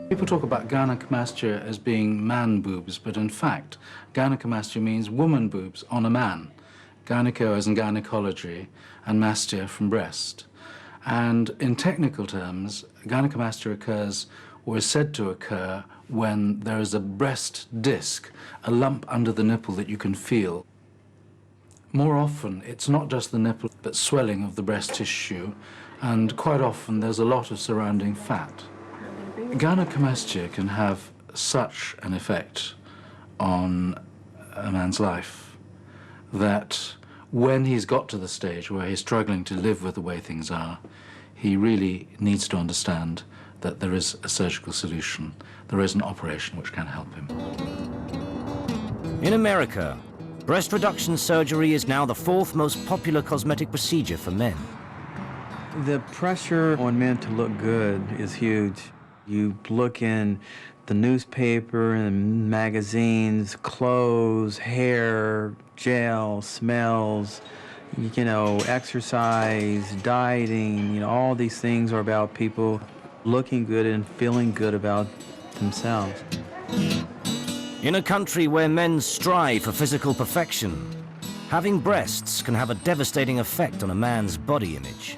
People talk about gynecomastia as being man boobs, but in fact, gynecomastia means woman boobs on a man. Gyneco as in gynecology, and mastia from breast. And in technical terms, gynecomastia occurs, or is said to occur, when there is a breast disc, a lump under the nipple that you can feel. More often, it's not just the nipple, but swelling of the breast tissue, and quite often there's a lot of surrounding fat. Gynecomastia can have such an effect on a man's life that when he's got to the stage where he's struggling to live with the way things are, he really needs to understand that there is a surgical solution. There is an operation which can help him. In America, breast reduction surgery is now the 4th most popular cosmetic procedure for men. The pressure on men to look good is huge. You look in the newspaper and magazines, clothes, hair, gel, smells, you know, exercise, dieting, you know, all these things are about people looking good and feeling good about themselves. In a country where men strive for physical perfection, having breasts can have a devastating effect on a man's body image.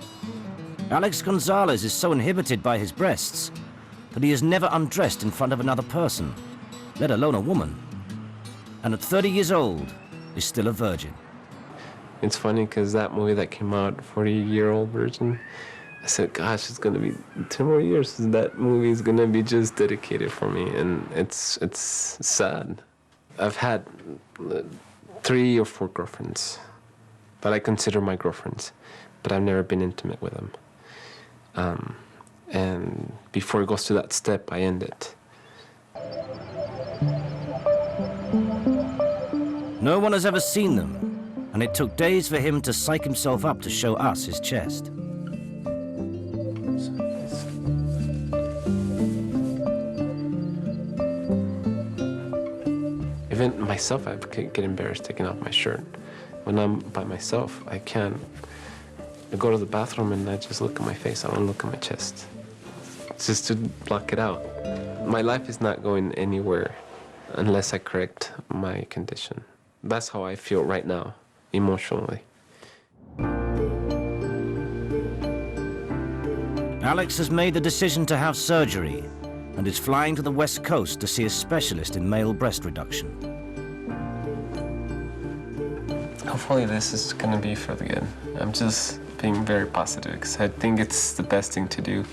Alex Gonzalez is so inhibited by his breasts that he is never undressed in front of another person, let alone a woman. And at 30 years old, is still a virgin. It's funny because that movie that came out, 40-year-old virgin, I said, gosh, it's going to be 10 more years. That movie is going to be just dedicated for me, and it's sad. I've had 3 or 4 girlfriends that I consider my girlfriends, but I've never been intimate with them. And before it goes to that step, I end it. No one has ever seen them, and it took days for him to psych himself up to show us his chest. Even myself, I get embarrassed taking off my shirt. When I'm by myself, I can't. I go to the bathroom and I just look at my face. I don't look at my chest. It's just to block it out. My life is not going anywhere unless I correct my condition. That's how I feel right now, emotionally. Alex has made the decision to have surgery and is flying to the West Coast to see a specialist in male breast reduction. Hopefully this is going to be for the good. I'm just being very positive because I think it's the best thing to do,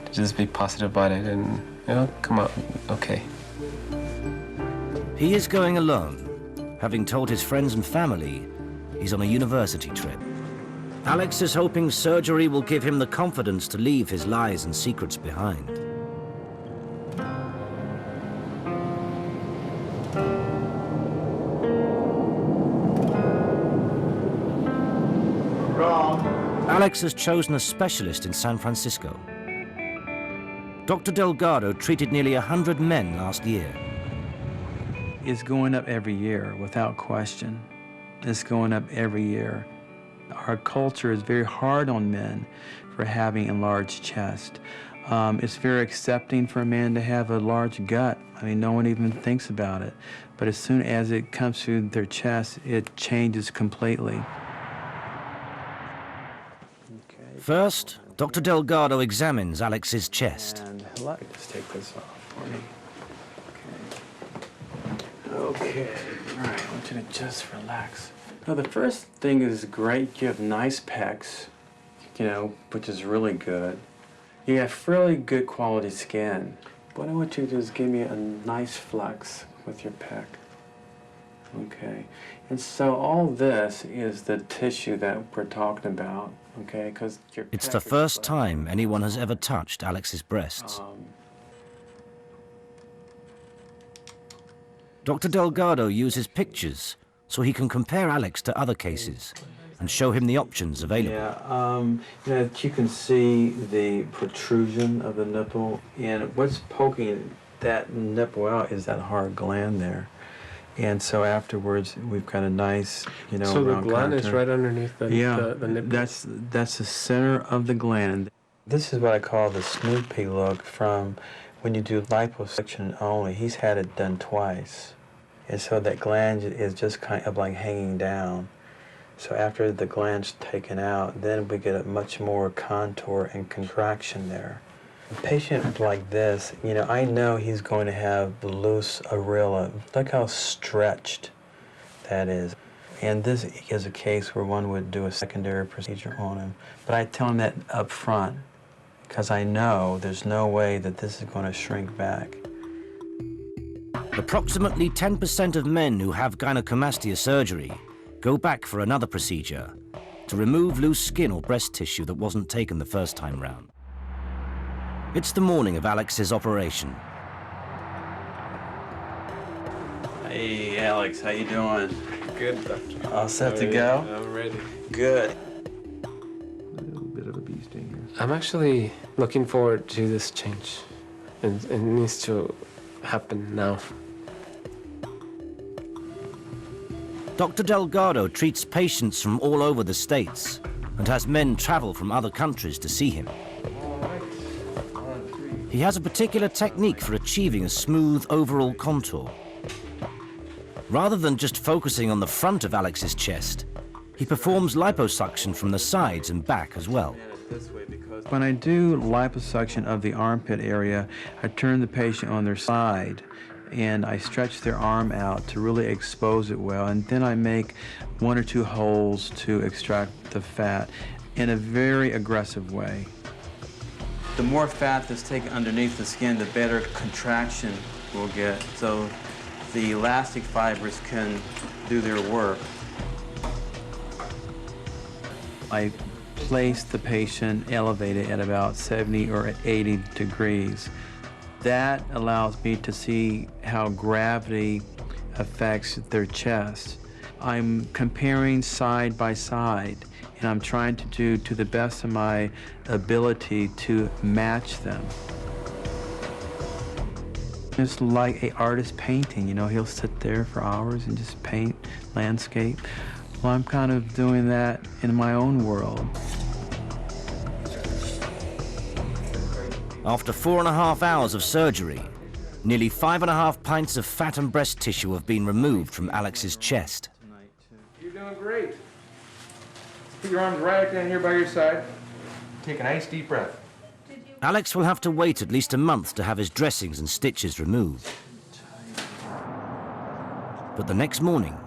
to just be positive about it and, you know, come out okay. He is going alone, having told his friends and family he's on a university trip. Alex is hoping surgery will give him the confidence to leave his lies and secrets behind. Alex has chosen a specialist in San Francisco. Dr. Delgado treated nearly 100 men last year. It's going up every year, without question. It's going up every year. Our culture is very hard on men for having a large chest. It's very accepting for a man to have a large gut. I mean, no one even thinks about it. But as soon as it comes through their chest, it changes completely. First, Dr. Delgado examines Alex's chest. And let me just take this off for me. Okay, all right, I want you to just relax. Now, the first thing is great. You have nice pecs, you know, which is really good. You have really good quality skin. What I want you to do is give me a nice flex with your pec. Okay, and so all this is the tissue that we're talking about, okay, because your It's the first time anyone has ever touched Alex's breasts. Dr. Delgado uses pictures so he can compare Alex to other cases and show him the options available. Yeah, you know, you can see the protrusion of the nipple, and what's poking that nipple out is that hard gland there. And so afterwards, we've got a nice, you know, So the round gland is contour. right underneath the nipple? That's the center of the gland. This is what I call the Snoopy look from when you do liposuction only. He's had it done twice. And so that gland is just kind of like hanging down. So after the gland's taken out, then we get a much more contour and contraction there. A patient like this, you know, I know he's going to have loose areola. Look how stretched that is. And this is a case where one would do a secondary procedure on him. But I tell him that up front, because I know there's no way that this is going to shrink back. Approximately 10% of men who have gynecomastia surgery go back for another procedure to remove loose skin or breast tissue that wasn't taken the first time round. It's the morning of Alex's operation. Hey, Alex, how you doing? Good, doctor. All set to go? I'm ready. Good. A little bit of a bee sting here. I'm actually looking forward to this change. It needs to happen now. Dr. Delgado treats patients from all over the States and has men travel from other countries to see him. He has a particular technique for achieving a smooth overall contour. Rather than just focusing on the front of Alex's chest, he performs liposuction from the sides and back as well. When I do liposuction of the armpit area, I turn the patient on their side and I stretch their arm out to really expose it well, and then I make 1 or 2 holes to extract the fat in a very aggressive way. The more fat that's taken underneath the skin, the better contraction we'll get, so the elastic fibers can do their work. I place the patient elevated at about 70 or 80 degrees. That allows me to see how gravity affects their chest. I'm comparing side by side, and I'm trying to do to the best of my ability to match them. It's like an artist painting, you know, he'll sit there for hours and just paint landscape. Well, I'm kind of doing that in my own world. After 4.5 hours of surgery, nearly 5.5 pints of fat and breast tissue have been removed from Alex's chest. You're doing great. Put your arms right down here by your side. Take a nice deep breath. Alex will have to wait at least a month to have his dressings and stitches removed. But the next morning,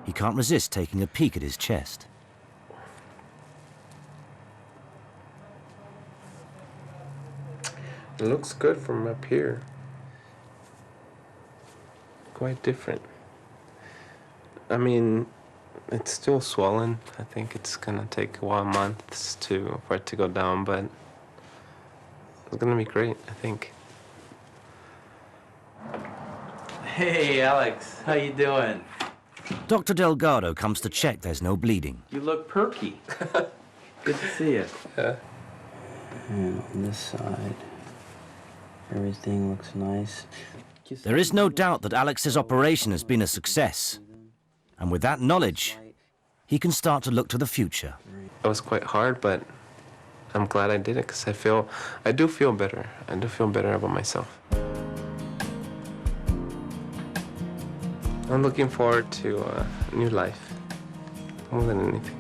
he can't resist taking a peek at his chest. It looks good from up here. Quite different. I mean, it's still swollen. I think it's gonna take a while, months for it to go down, but it's gonna be great, I think. Hey, Alex, how you doing? Dr. Delgado comes to check there's no bleeding. You look perky. Good to see you. Yeah. And on this side, everything looks nice. There is no doubt that Alex's operation has been a success. And with that knowledge, he can start to look to the future. It was quite hard, but I'm glad I did it because I do feel better. I do feel better about myself. I'm looking forward to a new life, more than anything.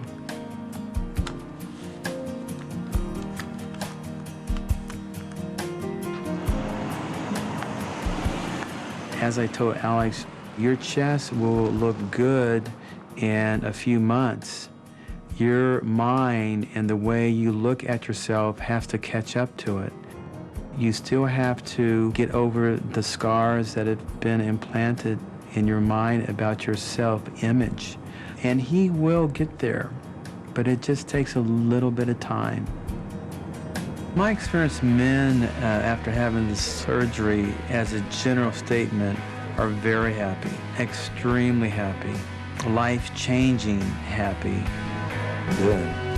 As I told Alex, your chest will look good in a few months. Your mind and the way you look at yourself has to catch up to it. You still have to get over the scars that have been implanted in your mind about your self-image. And he will get there, but it just takes a little bit of time. My experience, men, after having the surgery, as a general statement, are very happy, extremely happy, life-changing happy. Good.